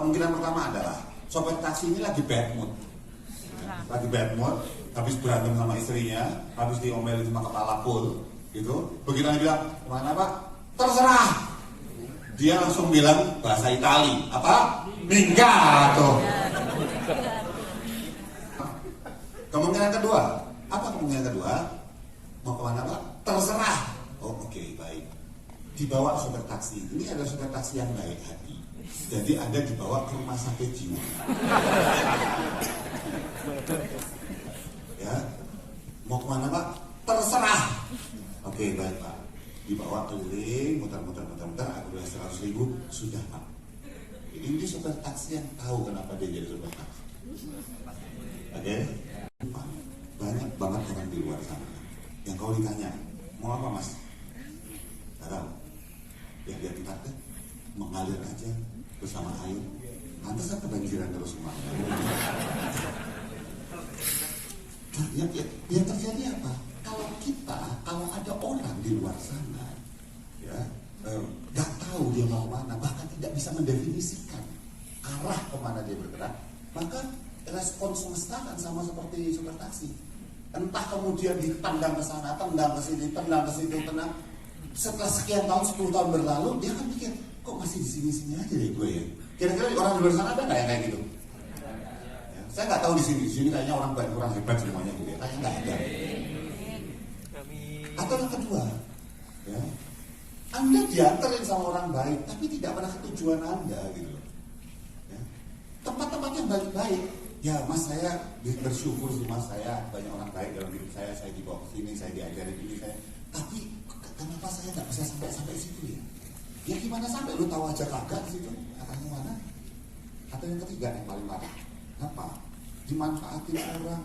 Kemungkinan pertama adalah sopir taksi ini lagi bad mood. Lagi bad mood, habis berantem sama istrinya, habis diomelin sama kepala full, gitu. Begitu dia bilang, kemana Pak? Terserah. Dia langsung bilang bahasa Itali, apa? Minggato. Kemungkinan kedua, apa kemungkinan kedua? Mau kemana Pak? Terserah. Oh oke, baik. Dibawa sopir taksi. Ini adalah sopir taksi yang baik hati. Jadi Anda dibawa ke rumah sakit jiwa. Ya, mau kemana Pak? Terserah. Oke, baik Pak. Dibawa keliling, muter-muter, aku udah 100.000, sudah Pak. Ini sopir taksi yang tahu kenapa dia jadi sopir taksi. Oke? Banyak banget orang di luar sana yang kau ditanya, mau apa Mas? Gak tahu. Ya dia kita mengalir aja bersama air. Pantas kan kebanjiran terus kemana? Yang terjadi apa? Kalau ada orang di luar sana, ya, nggak tahu dia mau kemana, bahkan tidak bisa mendefinisikan arah kemana dia bergerak, maka respon semesta kan sama seperti sopir taksi. Entah kemudian ditendang ke sana, tendang ke sini, tendang ke situ, tendang. Setelah sekian tahun, 10 tahun berlalu, dia akan mikir, kok masih di sini-sini aja deh gue ya. Kira-kira orang di luar sana ada nggak yang kayak gitu? Ya, saya nggak tahu di sini kayaknya orang baik, orang hebat semuanya gitu ya. Kayaknya nggak ada. Atau yang kedua, ya, Anda diantarin sama orang baik, tapi tidak pernah ke tujuan Anda gitu loh. Ya. Tempat-tempat yang baik-baik, ya Mas saya bersyukur sih Mas, saya banyak orang baik dalam hidup saya dibawa ke sini, saya diajarin ini, tapi kenapa saya nggak bisa sampai situ ya? Ya gimana sampai lu tahu aja kagak di situ? Katanya mana? Atau yang ketiga yang paling parah, apa? Dimanfaatin orang.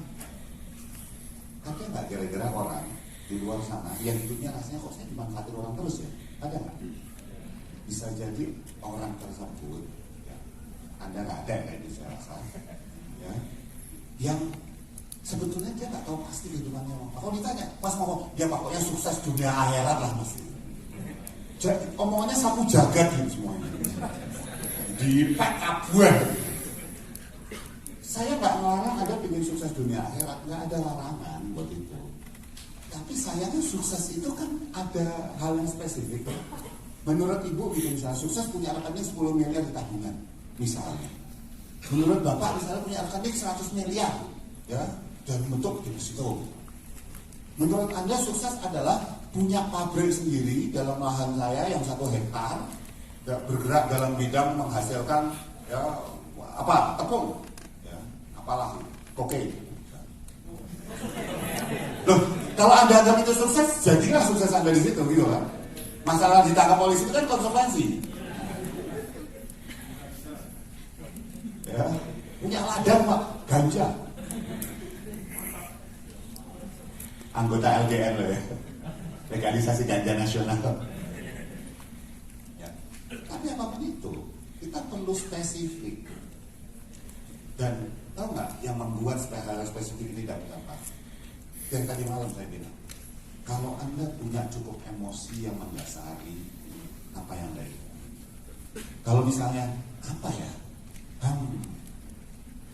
Ada nggak kira-kira orang di luar sana yang hidupnya rasanya kok saya dimanfaatin orang terus ya? Ada nggak? Bisa jadi orang tersebut, ya, Anda nggak ada kayak gitu saya rasa, ya, yang sebetulnya dia nggak tahu pasti kehidupannya apa. Kalau ditanya, Mas mau dia pokoknya sukses dunia akhirat lah Mas. Omongannya sapu jagat gitu semuanya. Di pack up gue. Saya nggak melarang Anda ingin sukses dunia akhirat, nggak ada larangan buat itu. Tapi sayangnya sukses itu kan ada hal yang spesifik. Menurut Ibu, misalnya sukses punya rekening 10 miliar di tabungan, misalnya. Menurut Bapak misalnya punya rekening 100 miliar, ya, dan bentuk deposito. Menurut Anda sukses adalah punya pabrik sendiri dalam lahan saya yang 1 hektar, ya, bergerak dalam bidang menghasilkan, ya, apa, tepung, ya, apalah, kokain. Loh, kalau Anda anggap itu sukses, jadilah sukses Anda di situ, gitu kan? Masalah ditangkap polisi itu kan konsekuensi. Ya, punya ladang Pak, ganja. Anggota LGN loh ya, legalisasi ganja nasional. Ya. Tapi apapun itu, kita perlu spesifik. Dan tahu nggak yang membuat hal spesifik ini dapat apa? Yang tadi malam saya bilang, kalau Anda punya cukup emosi yang mendasari, apa yang baik? Kalau misalnya, apa ya?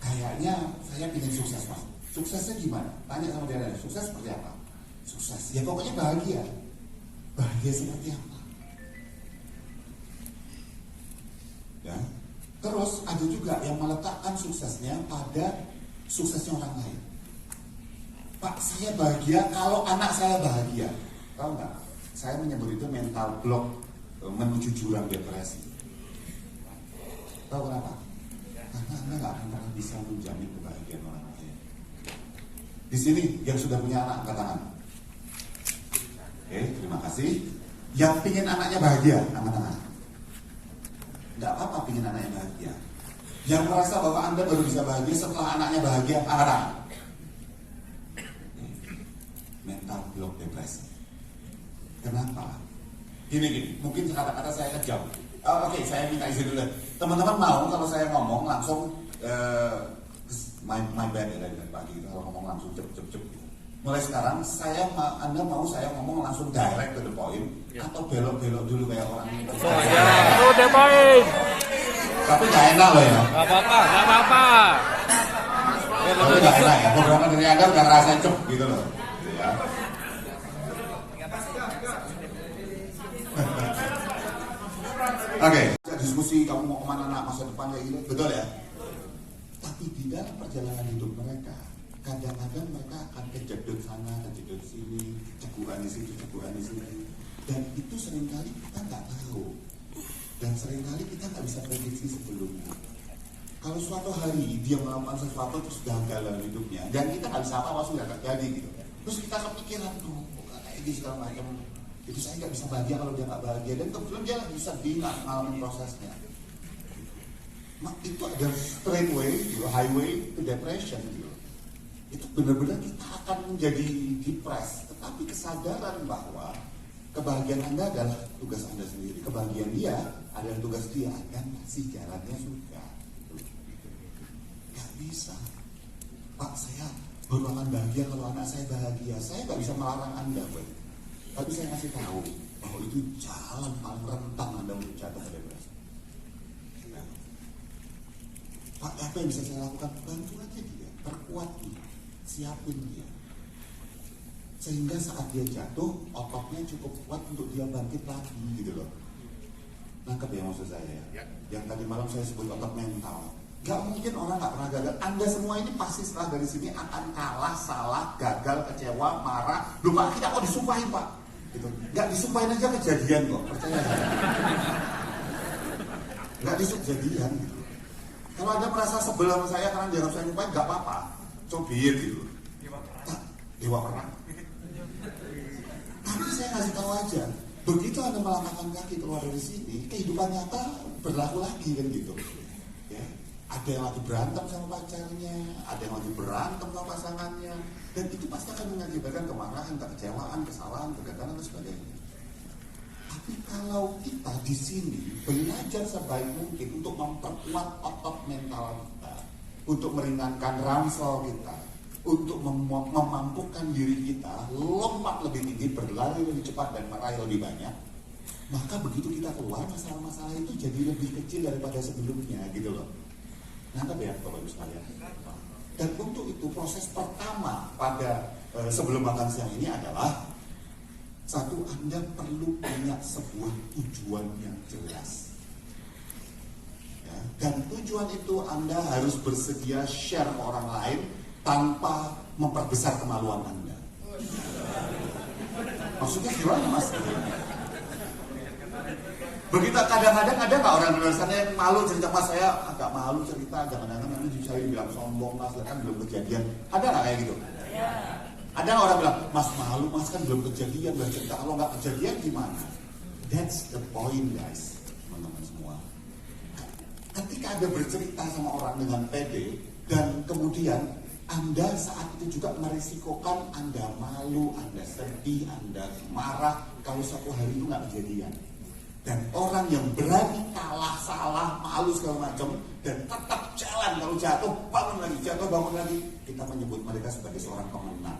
Kayaknya saya ingin sukses Mas. Suksesnya gimana? Tanya sama dia, sukses seperti apa? Sukses, ya pokoknya bahagia. Bahagia seperti apa? Ya. Terus ada juga yang meletakkan suksesnya pada suksesnya orang lain. Pak, saya bahagia kalau anak saya bahagia. Tahu nggak? Saya menyebut itu mental block menuju jurang depresi. Tahu kenapa? Karena Anda nggak akan pernah bisa menjamin kebahagiaan orang lain. Di sini yang sudah punya anak angkat tangan. Oke, terima kasih. Yang pingin anaknya bahagia, angkat tangan. Nggak apa-apa pingin anaknya bahagia. Yang merasa bahwa Anda baru bisa bahagia setelah anaknya bahagia, angkat tangan. Mental block depresi. Kenapa? Gini, mungkin kata-kata saya kejam. Oke, saya minta izin dulu. Teman-teman mau kalau saya ngomong langsung my bad ya dari pagi kalau ngomong langsung cep. Mulai sekarang Anda mau saya ngomong langsung direct to the point, atau belok-belok dulu kayak orang ini. To the point. Tapi nggak enak loh ya. Nggak apa-apa, nggak apa-apa. Tapi nggak enak ya. Beberapa dari Anda udah ngerasa cep gitu loh. Ya. Oke. Diskusi kamu mau kemana nak masa depan kayak gitu, betul ya? Tapi di dalam perjalanan hidup mereka, kadang-kadang mereka akan kejedot sana, kejedot sini, cegukan di situ, cegukan di sini. Dan itu seringkali kita nggak tahu. Dan seringkali kita nggak bisa prediksi sebelumnya. Kalau suatu hari dia melakukan sesuatu terus gagal dalam hidupnya, dan kita nggak bisa apa-apa sudah terjadi gitu. Terus kita kepikiran tuh, kayak gitu segala macam. Itu saya nggak bisa bahagia kalau dia nggak bahagia, dan kebetulan dia lagi sedih nggak ngalamin prosesnya. Itu ada straight way, gitu, highway to depression gitu. Itu benar-benar kita akan menjadi depressed. Tetapi kesadaran bahwa kebahagiaan Anda adalah tugas Anda sendiri, kebahagiaan dia adalah tugas dia, dan masih jalannya sudah. Gak bisa, Pak, saya baru akan bahagia kalau anak saya bahagia. Saya gak bisa melarang Anda, tapi saya kasih tahu bahwa itu jalan paling rentang Anda untuk jatuh ke depresi. Nah, Pak, apa yang bisa saya lakukan? Bantu aja dia, perkuat dia, siapin dia. Sehingga saat dia jatuh, ototnya cukup kuat untuk dia bangkit lagi gitu loh. Nangkep ya maksud saya ya? Yang tadi malam saya sebut otot mental. Gak mungkin orang gak pernah gagal. Anda semua ini pasti setelah dari sini akan kalah, salah, gagal, kecewa, marah. Loh Pak, kita kok disumpahin Pak? Gitu. Gak disumpahin aja kejadian kok, percaya saya. Gak kejadian gitu. Kalau Anda merasa sebel sama saya karena dianggap saya nyumpahin, gak apa-apa. Cobir gitu. Dewa perang. Tapi saya kasih tahu aja, begitu Anda melangkahkan kaki keluar dari sini, kehidupan nyata berlaku lagi kan gitu. Ya, ada yang lagi berantem sama pacarnya, ada yang lagi berantem sama pasangannya, dan itu pasti akan mengakibatkan kemarahan, kekecewaan, kesalahan, kegagalan dan sebagainya. Tapi kalau kita di sini belajar sebaik mungkin untuk memperkuat otot mental kita, untuk meringankan ransel kita, untuk memampukan diri kita lompat lebih tinggi, berlari lebih cepat dan meraih lebih banyak, maka begitu kita keluar, masalah-masalah itu jadi lebih kecil daripada sebelumnya gitu loh. Nangkep ya Bapak Ibu sekalian. Dan untuk itu proses pertama pada sebelum makan siang ini adalah satu, Anda perlu punya sebuah tujuan yang jelas. Ya, dan tujuan itu Anda harus bersedia share ke orang lain tanpa memperbesar kemaluan Anda. Maksudnya gimana Mas? Begitu kadang-kadang ada nggak orang di luar sana yang malu cerita, Mas saya agak malu cerita, jangan-jangan nanti saya bilang sombong Mas, kan belum kejadian. Ada nggak kayak gitu? Ada orang bilang, Mas malu Mas kan belum kejadian, belum cerita, kalau nggak kejadian gimana? That's the point guys, teman-teman semua. Ketika Anda bercerita sama orang dengan pede dan kemudian Anda saat itu juga merisikokan Anda malu, Anda sedih, Anda marah kalau suatu hari itu nggak kejadian. Dan orang yang berani kalah, salah, malu segala macam dan tetap jalan, kalau jatuh bangun lagi, kita menyebut mereka sebagai seorang pemenang.